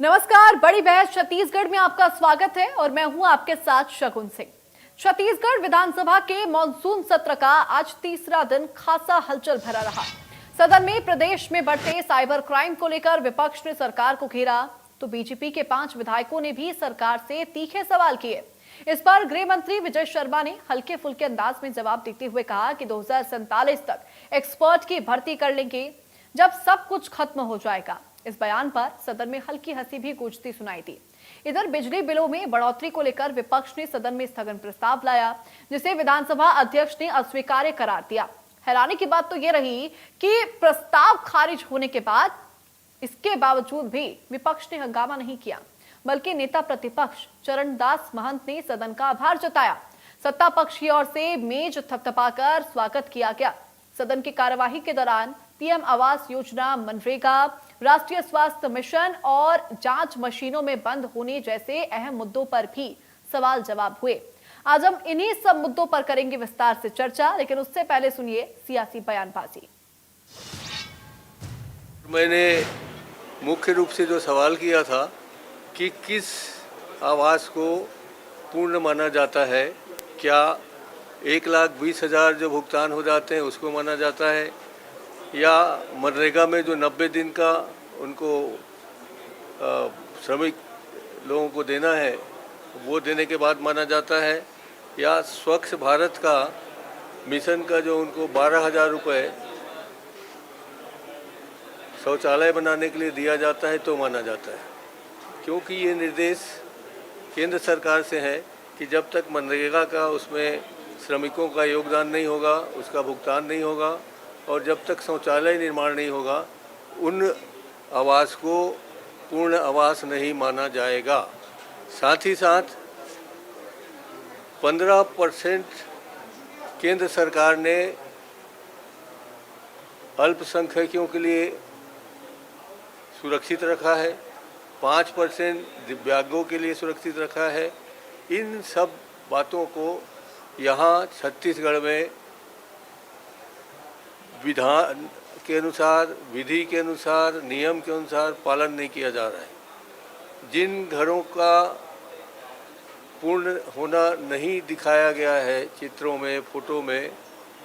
नमस्कार, बड़ी बहस छत्तीसगढ़ में आपका स्वागत है और मैं हूं आपके साथ शगुन सिंह। छत्तीसगढ़ विधानसभा के मॉनसून सत्र का आज तीसरा दिन खासा हलचल भरा रहा। सदन में प्रदेश में बढ़ते साइबर क्राइम को लेकर विपक्ष ने सरकार को घेरा, तो बीजेपी के 5 विधायकों ने भी सरकार से तीखे सवाल किए। इस पर गृह मंत्री विजय शर्मा ने हल्के फुल्के अंदाज में जवाब देते हुए कहा कि 2047 तक एक्सपर्ट की भर्ती कर लेंगे, जब सब कुछ खत्म हो जाएगा। इस बयान पर सदन में हल्की हंसी भी गूंजती सुनाई दी। इधर बिजली बिलों में बढ़ोतरी को लेकर विपक्ष ने सदन में स्थगन प्रस्ताव लाया, जिसे विधानसभा अध्यक्ष ने अस्वीकार्य करार दिया। हैरानी की बात तो यह रही कि प्रस्ताव खारिज होने के बाद इसके बावजूद भी विपक्ष ने हंगामा नहीं किया, बल्कि नेता प्रतिपक्ष चरणदास महंत ने सदन का आभार जताया। सत्ता पक्ष की ओर से मेज थपथपाकर स्वागत किया गया। सदन की कार्यवाही के दौरान पीएम आवास योजना, मनरेगा, राष्ट्रीय स्वास्थ्य मिशन और जांच मशीनों में बंद होने जैसे अहम मुद्दों पर भी सवाल जवाब हुए। आज हम इन्हीं सब मुद्दों पर करेंगे विस्तार से चर्चा, लेकिन उससे पहले सुनिए सियासी बयानबाजी। मैंने मुख्य रूप से जो सवाल किया था कि किस आवास को पूर्ण माना जाता है, क्या 1,20,000 जो भुगतान हो जाते हैं उसको माना जाता है, या मनरेगा में जो 90 दिन का उनको श्रमिक लोगों को देना है वो देने के बाद माना जाता है, या स्वच्छ भारत का मिशन का जो उनको 12,000 रुपये शौचालय बनाने के लिए दिया जाता है तो माना जाता है। क्योंकि ये निर्देश केंद्र सरकार से है कि जब तक मनरेगा का उसमें श्रमिकों का योगदान नहीं होगा, उसका भुगतान नहीं होगा, और जब तक शौचालय निर्माण नहीं होगा, उन आवास को पूर्ण आवास नहीं माना जाएगा। साथ ही साथ 15% केंद्र सरकार ने अल्पसंख्यकों के लिए सुरक्षित रखा है, 5% दिव्यांगों के लिए सुरक्षित रखा है। इन सब बातों को यहाँ छत्तीसगढ़ में विधान के अनुसार, विधि के अनुसार, नियम के अनुसार पालन नहीं किया जा रहा है। जिन घरों का पूर्ण होना नहीं दिखाया गया है चित्रों में, फोटो में,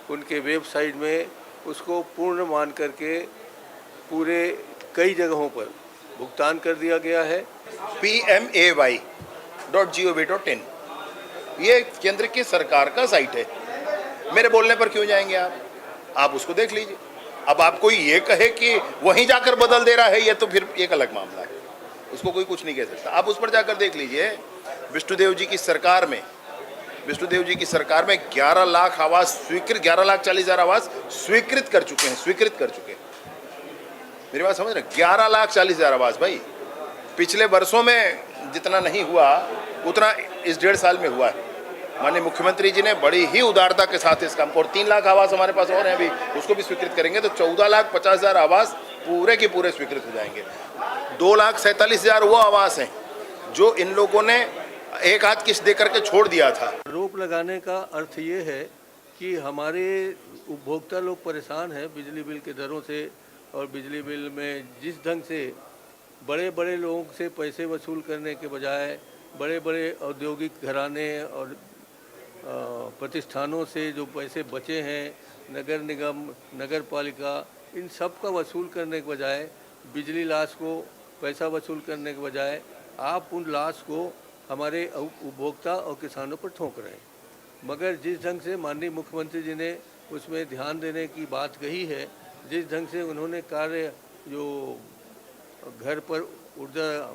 उनके वेबसाइट में उसको पूर्ण मान करके पूरे कई जगहों पर भुगतान कर दिया गया है। PMAY.gov.in ये केंद्र की सरकार का साइट है। मेरे बोलने पर क्यों जाएंगे आप उसको देख लीजिए। अब आप कोई ये कहे कि वहीं जाकर बदल दे रहा है, ये तो फिर एक अलग मामला है, उसको कोई कुछ नहीं कह सकता। आप उस पर जाकर देख लीजिए। विष्णुदेव जी की सरकार में 11 लाख आवास स्वीकृत, 11,40,000 आवास स्वीकृत कर चुके हैं। मेरी बात समझ रहे? 11,40,000 आवास। भाई पिछले वर्षों में जितना नहीं हुआ उतना इस 1.5 साल में हुआ है। माननीय मुख्यमंत्री जी ने बड़ी ही उदारता के साथ इस काम को, और 3 लाख आवास हमारे पास और हैं अभी, उसको भी स्वीकृत करेंगे तो 14,50,000 आवास पूरे के पूरे स्वीकृत हो जाएंगे। 2,47,000 वो आवास हैं जो इन लोगों ने एक आध किस्त दे करके छोड़ दिया था। आरोप लगाने का अर्थ ये है कि हमारे उपभोक्ता लोग परेशान हैं बिजली बिल के दरों से, और बिजली बिल में जिस ढंग से बड़े बड़े लोगों से पैसे वसूल करने के बजाय बड़े बड़े औद्योगिक घराने और प्रतिष्ठानों से जो पैसे बचे हैं, नगर निगम, नगर पालिका, इन सब का वसूल करने के बजाय, बिजली लॉस को पैसा वसूल करने के बजाय आप उन लॉस को हमारे उपभोक्ता और किसानों पर ठोक रहे हैं। मगर जिस ढंग से माननीय मुख्यमंत्री जी ने उसमें ध्यान देने की बात कही है, जिस ढंग से उन्होंने कार्य जो घर पर ऊर्जा,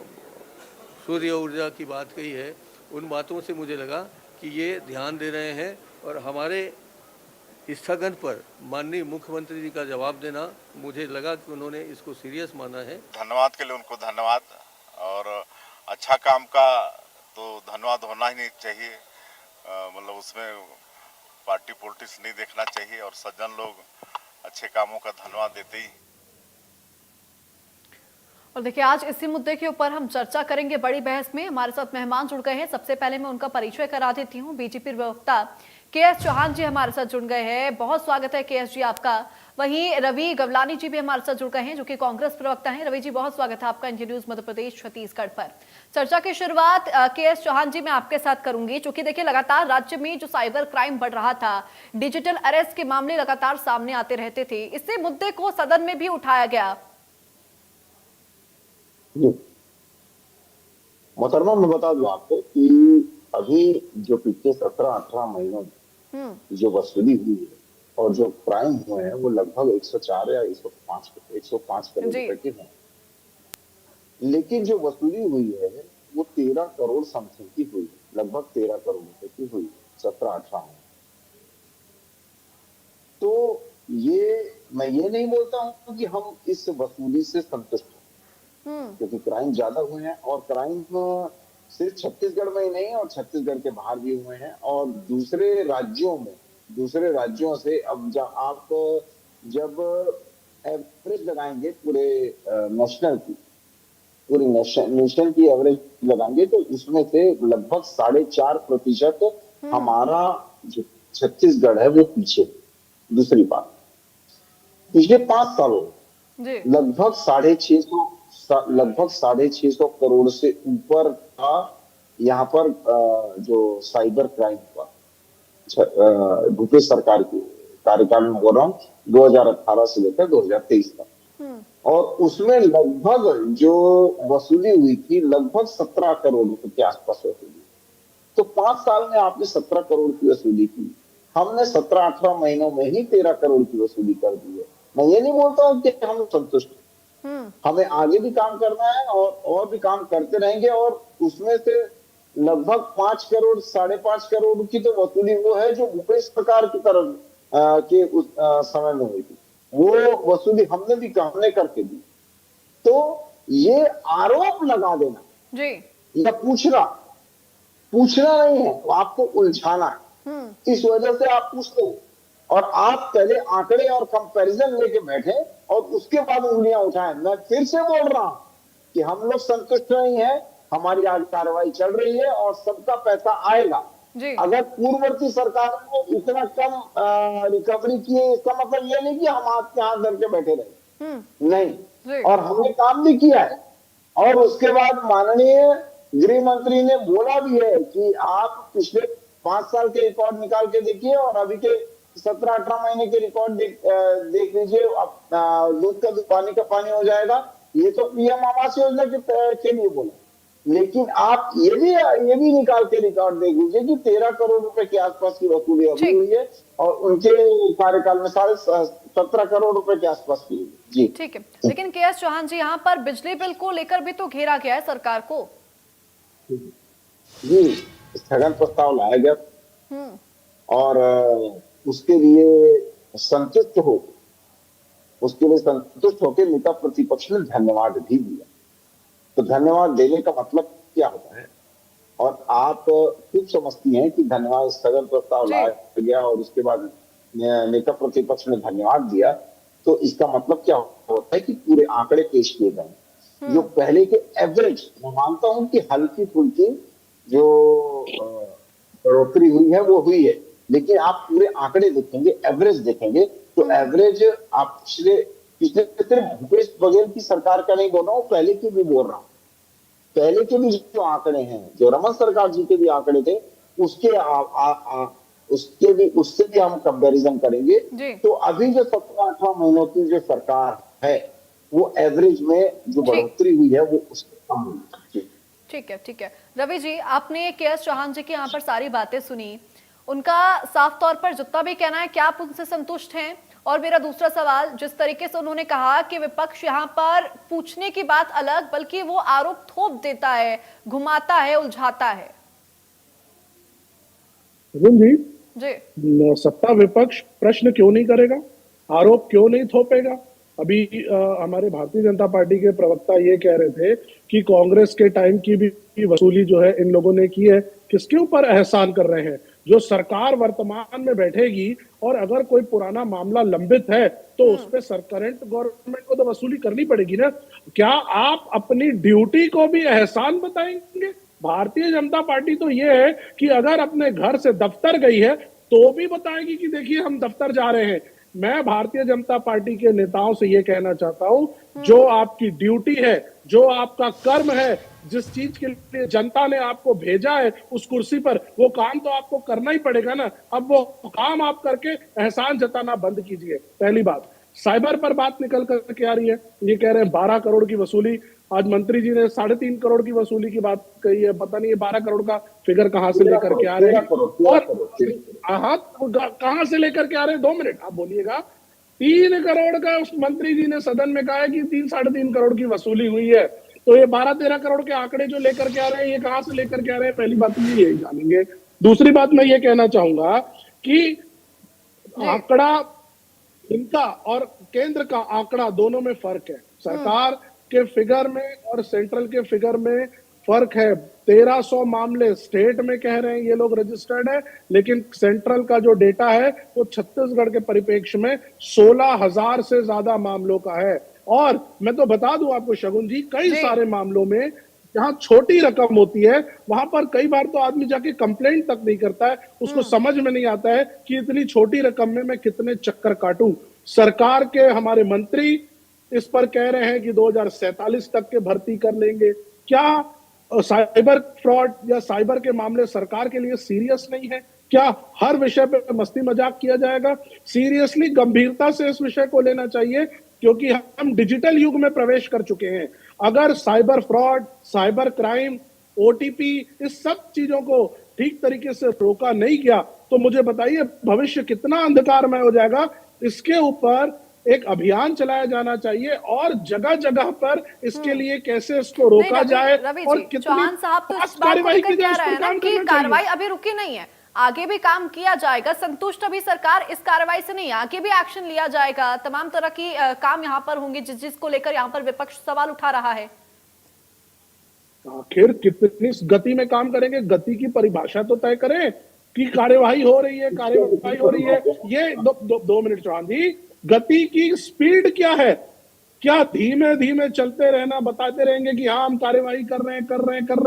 सूर्य ऊर्जा की बात कही है, उन बातों से मुझे लगा कि ये ध्यान दे रहे हैं, और हमारे स्थगन पर माननीय मुख्यमंत्री जी का जवाब देना, मुझे लगा कि उन्होंने इसको सीरियस माना है। धन्यवाद के लिए उनको धन्यवाद, और अच्छा काम का तो धन्यवाद होना ही नहीं चाहिए। मतलब उसमें पार्टी पॉलिटिक्स नहीं देखना चाहिए, और सज्जन लोग अच्छे कामों का धन्यवाद देते ही। और देखिए, आज इसी मुद्दे के ऊपर हम चर्चा करेंगे बड़ी बहस में। हमारे साथ मेहमान जुड़ गए हैं। सबसे पहले मैं उनका परिचय करा देती हूँ। बीजेपी प्रवक्ता केएस चौहान जी हमारे साथ जुड़ गए हैं। बहुत स्वागत है केएस जी आपका। वहीं रवि गवलानी जी भी हमारे साथ जुड़ गए हैं, जो कि कांग्रेस प्रवक्ता हैं। रवि जी, बहुत स्वागत है आपका इंडिया न्यूज मध्य प्रदेश छत्तीसगढ़ पर। चर्चा की शुरुआत के.एस. चौहान जी मैं आपके साथ करूंगी, क्योंकि देखिए लगातार राज्य में जो साइबर क्राइम बढ़ रहा था, डिजिटल अरेस्ट के मामले लगातार सामने आते रहते थे, इसी मुद्दे को सदन में भी उठाया गया। मोहतरमा, मैं बता दूं आपको कि अभी जो पिछले 17-18 महीनों में जो वसूली हुई है और जो क्राइम हुए हैं वो लगभग 104 या 105 करोड़ रुपए के हैं। लेकिन जो वसूली हुई है वो 13 करोड़ समथिंग की हुई है, लगभग 13 करोड़ रुपए की हुई है 17-18 में। तो मैं ये नहीं बोलता हूं कि हम इस वसूली से संतुष्ट हैं, क्योंकि क्राइम ज्यादा हुए हैं और क्राइम सिर्फ छत्तीसगढ़ में ही नहीं और छत्तीसगढ़ के बाहर भी हुए हैं और दूसरे राज्यों से। अब आप जब एवरेज लगाएंगे पूरे नेशन की एवरेज लगाएंगे तो उसमें से लगभग 4.5% हमारा जो छत्तीसगढ़ है वो पीछे। दूसरी बात, पिछले 5 सालों में लगभग 650 करोड़ से ऊपर का यहाँ पर जो साइबर क्राइम हुआ भूपेश सरकार के कार्यकाल में, बोल रहा हूँ 2018 से लेकर 2023 तक। और उसमें लगभग जो वसूली हुई थी लगभग 17 करोड़ रुपए के आसपास वसूली। तो 5 साल में आपने 17 करोड़ की वसूली की, हमने 17-18 महीनों में ही 13 करोड़ की वसूली कर दी है। मैं ये नहीं बोलता हूँ कि हम संतुष्ट, हमें आगे भी काम करना है और भी काम करते रहेंगे। और उसमें से लगभग 5 करोड़ 5.5 करोड़ की तो वसूली वो है जो भूपेश सरकार की तरफ के उस समय में हुई थी, वो वसूली हमने करके दी। तो ये आरोप लगा देना जी, या पूछना नहीं है, आपको उलझाना है। इस वजह से आप पूछते हो और आप पहले आंकड़े और कंपैरिजन लेके बैठे और उसके बाद उंगलियां उठाएं। मैं फिर से बोल रहा हूं कि हम लोग संतुष्ट नहीं है, हमारी आज कार्रवाई चल रही है और सबका पैसा आएगा। अगर पूर्ववर्ती सरकार ने इतना कम रिकवरी की है, इसका मतलब ये नहीं कि हम आपके हाथ धर के बैठे रहे, नहीं। और हमने काम भी किया है। और उसके बाद माननीय गृह मंत्री ने बोला भी है कि आप पिछले 5 साल के रिकॉर्ड निकाल के देखिए और अभी के 17-18 महीने के रिकॉर्ड देख लीजिए, दूध का दूध पानी का पानी हो जाएगा। ये तो पीएम आवास योजना के लिए बोला, लेकिन आप ये भी निकाल के रिकॉर्ड देख लीजिए कि 13 करोड़ रुपए के आसपास की वसूली अभी हुई है और उनके कार्यकाल में 17 करोड़ रुपए के आसपास की हुई। जी ठीक है, लेकिन के.एस. चौहान जी, यहाँ पर बिजली बिल को लेकर भी तो घेरा गया है सरकार को। जी, स्थगन प्रस्ताव लाया गया और उसके लिए संतुष्ट होकर नेता प्रतिपक्ष ने धन्यवाद भी दिया। तो धन्यवाद देने का मतलब क्या होता है, और आप खुद समझती हैं कि धन्यवाद स्थगन प्रस्ताव लाया गया और उसके बाद नेता प्रतिपक्ष ने धन्यवाद दिया, तो इसका मतलब क्या होता है कि पूरे आंकड़े पेश किए गए जो पहले के एवरेज। मैं मानता हूं कि हल्की फुल्की जो बढ़ोतरी हुई है वो हुई है, लेकिन आप पूरे आंकड़े देखेंगे, एवरेज देखेंगे तो एवरेज आप पिछले सिर्फ भूपेश बघेल की सरकार का नहीं बोल रहा हूँ, पहले की भी बोल रहा हूँ। पहले के भी जो आंकड़े हैं, जो रमन सरकार जी के भी आंकड़े थे, उससे भी हम कंपैरिजन करेंगे तो अभी जो 17-18 महीनों की जो सरकार है वो एवरेज में जो बढ़ोतरी हुई है वो उससे कम हुई। ठीक है रवि जी, आपने के.एस. चौहान जी की यहाँ पर सारी बातें सुनी, उनका साफ तौर पर जितना भी कहना है, क्या आप उनसे संतुष्ट हैं? और मेरा दूसरा सवाल, जिस तरीके से उन्होंने कहा कि विपक्ष यहाँ पर पूछने की बात अलग, बल्कि वो आरोप थोप देता है, घुमाता है, उलझाता है। जी, सत्ता विपक्ष प्रश्न क्यों नहीं करेगा, आरोप क्यों नहीं थोपेगा? अभी हमारे भारतीय जनता पार्टी के प्रवक्ता ये कह रहे थे कि कांग्रेस के टाइम की भी वसूली जो है इन लोगों ने की है। किसके ऊपर एहसान कर रहे हैं? जो सरकार वर्तमान में बैठेगी और अगर कोई पुराना मामला लंबित है तो उस पर करंट गवर्नमेंट को तो वसूली करनी पड़ेगी ना। क्या आप अपनी ड्यूटी को भी एहसान बताएंगे? भारतीय जनता पार्टी तो ये है कि अगर अपने घर से दफ्तर गई है तो भी बताएगी कि देखिए हम दफ्तर जा रहे हैं, मैं भारतीय जनता पार्टी के नेताओं से ये कहना चाहता हूं, जो आपकी ड्यूटी है, जो आपका कर्म है, जिस चीज के लिए जनता ने आपको भेजा है उस कुर्सी पर, वो काम तो आपको करना ही पड़ेगा ना। अब वो काम आप करके एहसान जताना बंद कीजिए। पहली बात। साइबर पर बात निकल करके आ रही है, ये कह रहे हैं 12 करोड़ की वसूली। आज मंत्री जी ने 3.5 करोड़ की वसूली की बात कही है। पता नहीं ये 12 करोड़ का फिगर कहां से लेकर के आ रहे हैं, और हाँ कहां से लेकर के आ रहे हैं। 2 मिनट आप बोलिएगा। 3 करोड़ का उस मंत्री जी ने सदन में कहा है कि 3-3.5 करोड़ की वसूली हुई है। तो ये 12-13 करोड़ के आंकड़े जो लेकर के आ रहे हैं, ये कहां से लेकर के आ रहे हैं, पहली बात तो यही जानेंगे। दूसरी बात मैं ये कहना चाहूंगा कि आंकड़ा इनका और केंद्र का आंकड़ा दोनों में फर्क है। सरकार के फिगर में और सेंट्रल के फिगर में फर्क है। 1300 मामले स्टेट में कह रहे हैं ये लोग रजिस्टर्ड है, लेकिन सेंट्रल का जो डेटा है वो छत्तीसगढ़ के परिप्रेक्ष्य में 16,000 से ज्यादा मामलों का है। और मैं तो बता दूं आपको शगुन जी, कई सारे मामलों में जहां छोटी रकम होती है वहां पर कई बार तो आदमी जाके कंप्लेंट तक नहीं करता है। उसको समझ में नहीं आता है कि इतनी छोटी रकम में मैं कितने चक्कर काटूं। सरकार के हमारे मंत्री इस पर कह रहे हैं कि 2047 तक के भर्ती कर लेंगे। क्या साइबर फ्रॉड या साइबर के मामले सरकार के लिए सीरियस नहीं है? क्या हर विषय पे मस्ती मजाक किया जाएगा? सीरियसली गंभीरता से इस विषय को लेना चाहिए, क्योंकि हम डिजिटल युग में प्रवेश कर चुके हैं। अगर cyber fraud, cyber crime, OTP, इस सब चीजों को ठीक तरीके से रोका नहीं गया तो मुझे बताइए भविष्य कितना अंधकारमय हो जाएगा। इसके ऊपर एक अभियान चलाया जाना चाहिए और जगह जगह पर इसके लिए कैसे इसको रोका जाए और कितनी चौहान साहब तो इस बात को लेकर कह रहे हैं ना कि कार्रवाई अभी रुकी नहीं है, आगे भी काम किया जाएगा। संतुष्ट अभी सरकार इस कार्रवाई से नहीं, आगे भी एक्शन लिया जाएगा। तमाम तरह की काम यहाँ पर होंगे जिसको लेकर यहाँ पर विपक्ष सवाल उठा रहा है। आखिर कितनी गति में काम करेंगे? गति की परिभाषा तो तय करें कि कार्यवाही हो रही है, कार्यवाही हो रही है। ये 2 मिनट चौहान जी, गति की स्पीड क्या है? क्या धीमे धीमे चलते रहना, बताते रहेंगे कि हाँ हम कार्यवाही कर रहे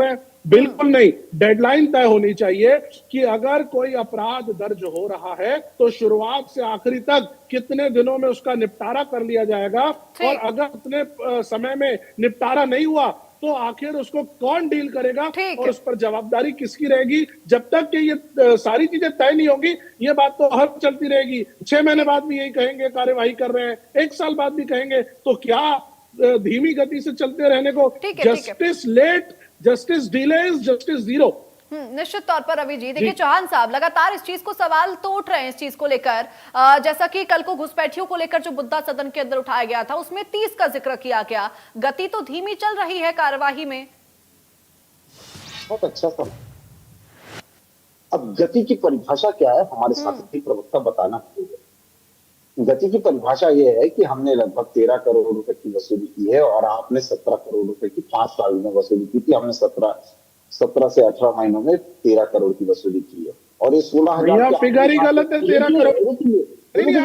हैं? बिल्कुल नहीं। डेडलाइन तय होनी चाहिए कि अगर कोई अपराध दर्ज हो रहा है तो शुरुआत से आखिरी तक कितने दिनों में उसका निपटारा कर लिया जाएगा, और अगर उतने समय में निपटारा नहीं हुआ तो आखिर उसको कौन डील करेगा और उस पर जवाबदारी किसकी रहेगी। जब तक कि ये सारी चीजें तय नहीं होगी ये बात तो हर चलती रहेगी। 6 महीने बाद भी यही कहेंगे कार्यवाही कर रहे हैं, 1 साल बाद भी कहेंगे। तो क्या धीमी गति से चलते रहने को? Justice late, justice delays, justice zero. निश्चित तौर पर रवि जी, देखिए चौहान साहब लगातार इस चीज को सवाल तो उठ रहे हैं इस चीज को लेकर। जैसा कि कल को घुसपैठियों को लेकर जो मुद्दा सदन के अंदर उठाया गया था उसमें 30 का जिक्र किया गया। गति तो धीमी चल रही है कार्यवाही में। बहुत अच्छा सर। अब गति की परिभाषा क्या है हमारे साथी प्रवक्ता बताना चाहिए। गति की परिभाषा यह है कि हमने लगभग 13 करोड़ रुपए की वसूली की है और आपने 17 करोड़ रुपए की 5 साल में वसूली की थी। हमने 17 से 18 महीनों में 13 करोड़ की वसूली की है, और ये 16,000 फिगर ही गलत है। 13 करोड़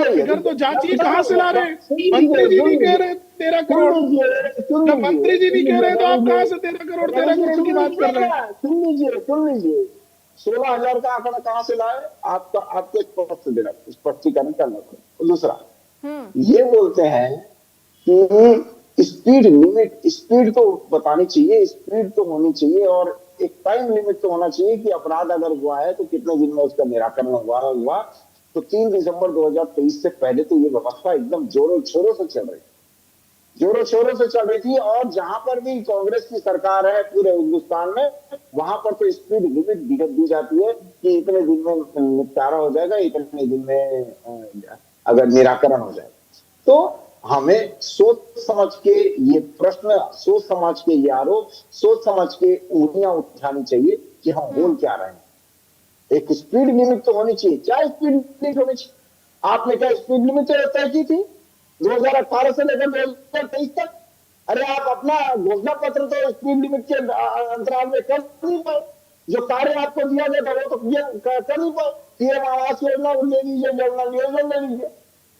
फिगर तो जांचिए कहां से ला रहे हैं? मंत्री जी नहीं कह रहे 13 करोड़। जब मंत्री जी नहीं कह रहे तो आप कहां से 13 करोड़ की बात कर रहे हैं? सुन लीजिए 16,000 का आंकड़ा कहां से लाए? आपको स्पष्टीकरण करना पड़ेगा। दूसरा ये बोलते हैं कि स्पीड लिमिट, स्पीड तो बतानी चाहिए, स्पीड तो होनी चाहिए, और एक टाइम लिमिट तो होना चाहिए कि अपराध अगर हुआ है तो कितने दिन में उसका निराकरण हुआ। तो 3 दिसंबर 2023 से पहले तो ये व्यवस्था एकदम जोरों शोरों से चल रही थी। और जहां पर भी कांग्रेस की सरकार है पूरे हिंदुस्तान में, वहां पर तो स्पीड लिमिट दी जाती है कि इतने दिन में निपटारा हो जाएगा, इतने दिन में अगर निराकरण हो जाएगा। तो हमें सोच समझ के ये प्रश्न, सोच समझ के ये आरोप, सोच समझ के उंगलियां उठानी चाहिए कि हम बोल क्या रहे हैं। एक स्पीड लिमिट तो होनी चाहिए। क्या स्पीड लिमिट होनी चाहिए? आपने क्या स्पीड लिमिट तय की थी 2018 से लेकर 2023 तक? अरे आप अपना घोषणा पत्र तो स्पीड लिमिट के अंतराल में कर नहीं पाए। जो कार्य आपको दिया गया था वो तो कर नहीं पाए। पीएम आवास योजना ले लीजिए, जल योजना ले लीजिए,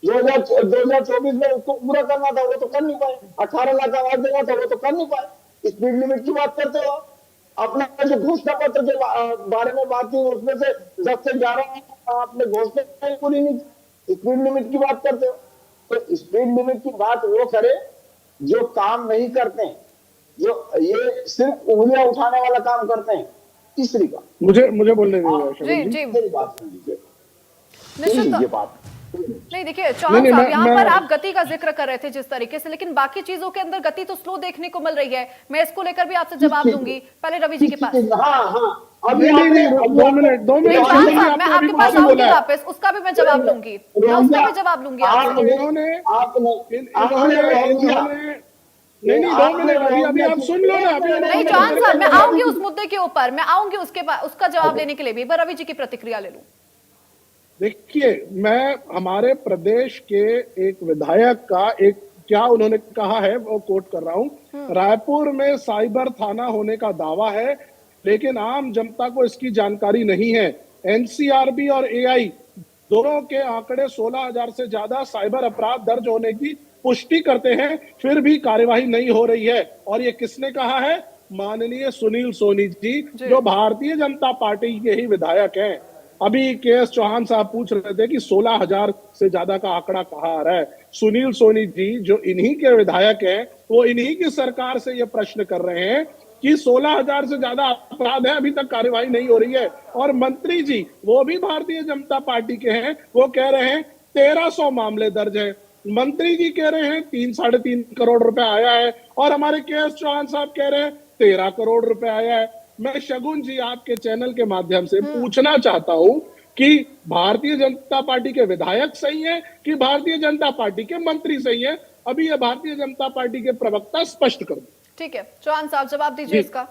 2024 में उसको पूरा करना था वो तो कर नहीं पाए। 18 लाख आवाज देना था वो तो कर नहीं पाए। स्पीड लिमिट की बात करते हो। अपना जो घोषणा पत्र के बारे में बात की उसमें से 10 से 11 आपने घोषणा पूरी नहीं की। स्पीड लिमिट की बात करते हो, तो स्पीड लिमिट की बात वो करे जो काम नहीं करते हैं, जो ये सिर्फ उंगलियां उठाने वाला काम करते हैं। तीसरी बात, मुझे मुझे बोलने हाँ, दीजिए जी शगुन जी। जी मेरी बात सुन लीजिए, सुन निश्चित लीजिए बात। नहीं देखिए चौहान नहीं, साहब, मैं- यहाँ पर मैं- आप गति का जिक्र कर रहे थे जिस तरीके से, लेकिन बाकी चीजों के अंदर गति तो स्लो देखने को मिल रही है। मैं इसको लेकर भी आपसे जवाब लूंगी, पहले रवि जी के पास। हाँ हाँ, नहीं, नहीं, नहीं, दो मिनट नहीं शगुन चौहान जी, साहब, मैं आपने अभी आपके पास मुझसे आऊंगी बोला है। वापस, उसका भी मैं जवाब लूंगी, मैं उसका भी जवाब लूंगी आपसे। इन्होंने नहीं, नहीं, 2 मिनट, अभी आप सुन लो ना, अभी नहीं चौहान साहब, मैं आऊंगी उस मुद्दे के ऊपर, मैं आऊंगी उसके बाद, उसका जवाब लेने के लिए भी एक बार रवि जी की प्रतिक्रिया ले लूं। देखिए, मैं हमारे प्रदेश के एक विधायक का एक क्या उन्होंने कहा है वो कोट कर रहा हूं। रायपुर में साइबर थाना होने का दावा है, लेकिन आम जनता को इसकी जानकारी नहीं है। एनसीआरबी और एआई दोनों के आंकड़े 16,000 से ज्यादा साइबर अपराध दर्ज होने की पुष्टि करते हैं, फिर भी कार्यवाही नहीं हो रही है। और ये किसने कहा है? माननीय सुनील सोनी जी, जो भारतीय जनता पार्टी के ही विधायक हैं। अभी के.एस. चौहान साहब पूछ रहे थे कि 16,000 से ज्यादा का आंकड़ा कहाँ आ रहा है। सुनील सोनी जी जो इन्हीं के विधायक हैं, वो इन्हीं की सरकार से ये प्रश्न कर रहे हैं कि 16,000 से ज्यादा अपराध है, अभी तक कार्यवाही नहीं हो रही है। और मंत्री जी, वो भी भारतीय जनता पार्टी के हैं, वो कह रहे हैं 1300 मामले दर्ज है। मंत्री जी कह रहे हैं 3-3.5 करोड़ रुपए आया है, और हमारे के.एस. चौहान साहब कह रहे हैं 13 करोड़ रुपए आया है। मैं शगुन जी आपके चैनल के माध्यम से पूछना चाहता हूं कि भारतीय जनता पार्टी के विधायक सही है कि भारतीय जनता पार्टी के मंत्री सही है? अभी ये भारतीय जनता पार्टी के प्रवक्ता स्पष्ट कर दो। ठीक है चौहान साहब, जवाब दीजिए इसका।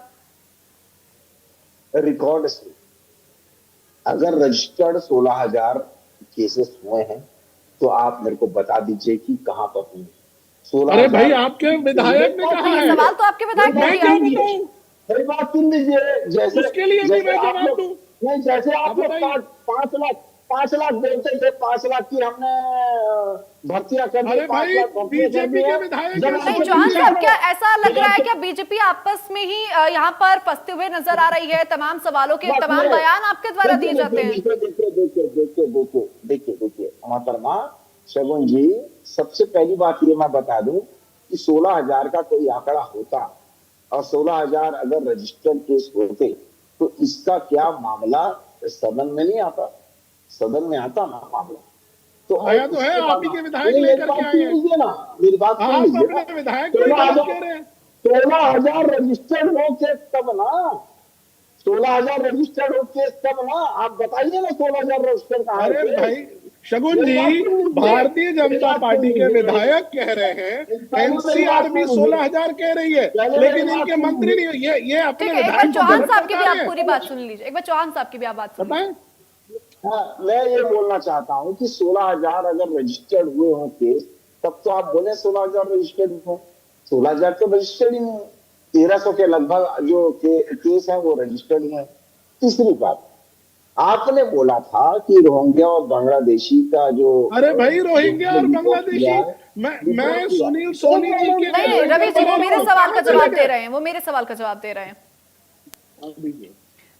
रिकॉर्ड से अगर रजिस्टर्ड 16,000 केसेस हुए हैं, तो आप मेरे को बता दीजिए कि कहां पर हुए। 16,000। अरे भाई, आपके विधायक ने कहा है। सवाल तो आपके विधायक ने मैं किया क्या है। बताऊं? मेरी बात सुन लीजिए। जैसे उसके लिए भी मैं जवाब दूं? नहीं, जैसे आप आप लोग बताइए। 5 लाख बोलते थे, 5 लाख की हमने भर्तियां कर दी। अरे 5 भाई, लाख भर्तियां कर दी बीजेपी के है। विधायक जब हैं। नहीं आप- चौहान साहब, क्या ऐसा लग रहा है क्या बीजेपी आपस में ही यहाँ पर फंसते हुए नजर आ रही है? तमाम सवालों के तमाम बयान आपके द्वारा दिए जाते हैं। देखिए मोहतरमा शगुन जी, सबसे पहली बात ये मैं बता दूं कि 16,000 का कोई आंकड़ा होता और 16,000 अगर रजिस्टर्ड केस होते, तो इसका क्या मामला सदन में नहीं आता? सदन में आता ना मामला। तो आया तो है, आप ही के विधायक लेकर के आए हैं। ना, मेरी बात सुन आप लीजिए अपने ना। विधायक को गलत कह रहे हैं। 16,000 रजिस्टर्ड हो केस तब ना, 16,000 रजिस्टर्ड हो केस तब ना। आप बताइए ना 16,000 रजिस्टर्ड कहाँ अरे है? भाई शगुन जी, भारतीय जनता पार्टी के विधायक कह रहे हैं, एनसीआरबी 16,000 कह रही है, लेकिन इनके मंत्री नहीं। ये अपने ठीक है, एक बार विधायक को चौहान गलत साहब की भी बता आप रहे पूरी हैं। बात सुन लीजिए। एक बार चौहान साहब की भी आप बात सुन लीजिए। बताएं। हाँ, मैं ये बोलना चाहता हूँ कि 16,000 अगर रजिस्टर्ड हुए हों केस, तब तो आप बोले 16,000 रजिस्टर्ड हो। 16,000 तो रजिस्टर्ड ही नहीं। 1,300 के लगभग जो केस है वो रजिस्टर्ड ही है। तीसरी बात, आपने बोला था कि रोहिंग्या और बांग्लादेशी का जो, अरे भाई, रोहिंग्या और बांग्लादेशी, मैं सुनील सोनी जी के नहीं रवि जी, वो मेरे सवाल का जवाब दे रहे हैं, वो मेरे सवाल का जवाब दे रहे हैं।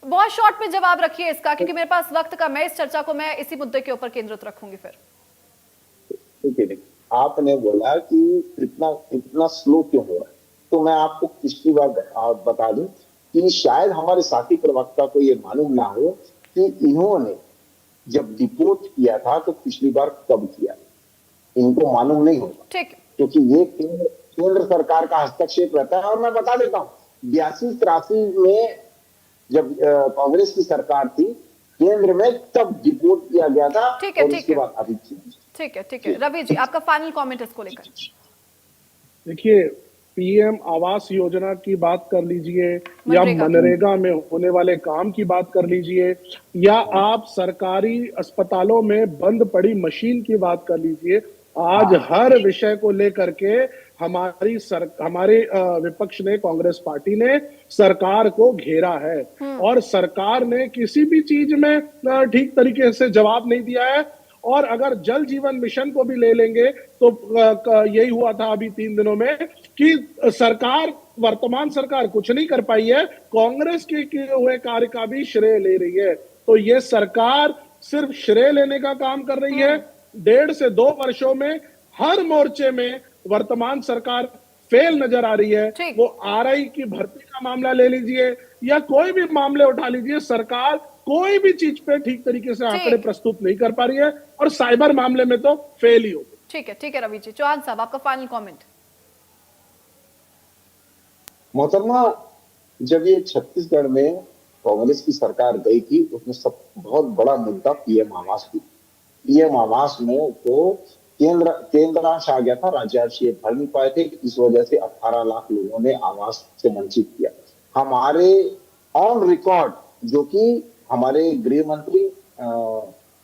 बहुत शॉर्ट में जवाब रखिए इसका, क्योंकि मेरे पास वक्त कम है। इस चर्चा को मैं इसी मुद्दे के ऊपर केंद्रित रखूंगी फिर। ठीक है, आपने बोला कि इतना स्लो क्यों हो रहा है, तो मैं आपको पिछली बार बता दूं कि शायद हमारे साथी प्रवक्ता को ये मालूम ना हो कि इन्होंने जब डिपोर्ट किया था तो पिछली बार कब किया, इनको मालूम नहीं होगा। ठीक, क्योंकि ये केंद्र सरकार का हस्तक्षेप रहता है। और मैं बता देता हूँ, 82-83 में जब कांग्रेस की सरकार थी केंद्र में, तब डिपोर्ट किया गया था। ठीक है, और ठीक उसके है। बाद अभी ठीक है रवि जी, आपका फाइनल कमेंट इसको लेकर। देखिए, पीएम आवास योजना की बात कर लीजिए, या मनरेगा में होने वाले काम की बात कर लीजिए, या आप सरकारी अस्पतालों में बंद पड़ी मशीन की बात कर लीजिए। आज हर विषय को लेकर के हमारे विपक्ष ने, कांग्रेस पार्टी ने सरकार को घेरा है, और सरकार ने किसी भी चीज में ठीक तरीके से जवाब नहीं दिया है। और अगर जल जीवन मिशन को भी ले लेंगे तो यही हुआ था अभी 3 दिनों में कि वर्तमान सरकार कुछ नहीं कर पाई है, कांग्रेस के किए हुए कार्य का भी श्रेय ले रही है। तो ये सरकार सिर्फ श्रेय लेने का काम कर रही है, 1.5 से 2 वर्षों में हर मोर्चे में वर्तमान सरकार फेल नजर आ रही है। ठीक। वो आरआई की भर्ती का मामला ले लीजिए या कोई भी मामले उठा लीजिए, सरकार कोई भी चीज पे ठीक तरीके से आंकड़े प्रस्तुत नहीं कर पा रही है और साइबर मामले में तो फेल ही हो गई। ठीक है रवि जी। चौहान साहब, आपका फाइनल कमेंट। मोहतरमा, जब ये छत्तीसगढ़ में कांग्रेस की सरकार गई थी, उसमें सब बहुत बड़ा मुद्दा पीएम आवास थी। पीएम आवास में तो केंद्रांश आ गया था, राज्यांश ये भर नहीं पाए थे। इस वजह से 18 लाख लोगों ने आवास से वंचित किया। हमारे ऑन रिकॉर्ड, जो कि हमारे गृह मंत्री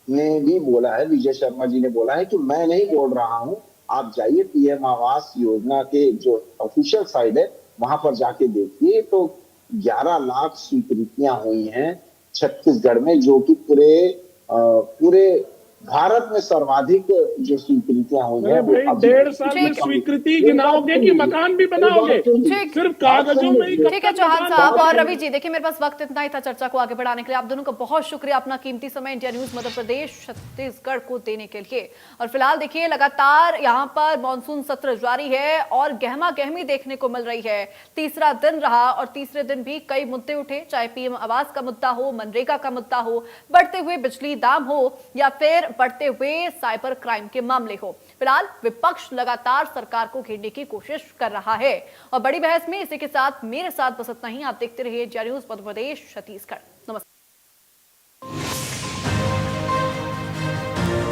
ने भी बोला है, विजय शर्मा जी ने बोला है कि मैं नहीं बोल रहा हूं, आप जाइए पीएम आवास योजना के जो ऑफिशियल साइड है वहां पर जाके देखिए, तो 11 लाख स्वीकृतियां हुई हैं छत्तीसगढ़ में, जो कि पूरे भारत में सर्वाधिक जो स्वीकृतियां हुई हैं। भाई 1.5 साल में स्वीकृति गिनाओगे कि मकान भी बनाओगे? सिर्फ कागजों में ही? ठीक है चौहान साहब और रवि जी, देखिए मेरे पास वक्त इतना ही था चर्चा को आगे बढ़ाने के लिए। आप दोनों का बहुत शुक्रिया अपना कीमती समय इंडिया न्यूज मध्य प्रदेश छत्तीसगढ़ को देने के लिए। और फिलहाल देखिए लगातार यहाँ पर मानसून सत्र जारी है और गहमा गहमी देखने को मिल रही है। तीसरा दिन रहा और तीसरे दिन भी कई मुद्दे उठे, चाहे पीएम आवास का मुद्दा हो, मनरेगा का मुद्दा हो, बढ़ते हुए बिजली दाम हो या फिर बढ़ते हुए साइबर क्राइम के मामले हो। फिलहाल विपक्ष लगातार सरकार को घेरने की कोशिश कर रहा है और बड़ी बहस में इसी के साथ मेरे साथ बस इतना ही। आप देखते रहिए इंडिया न्यूज मध्य प्रदेश छत्तीसगढ़।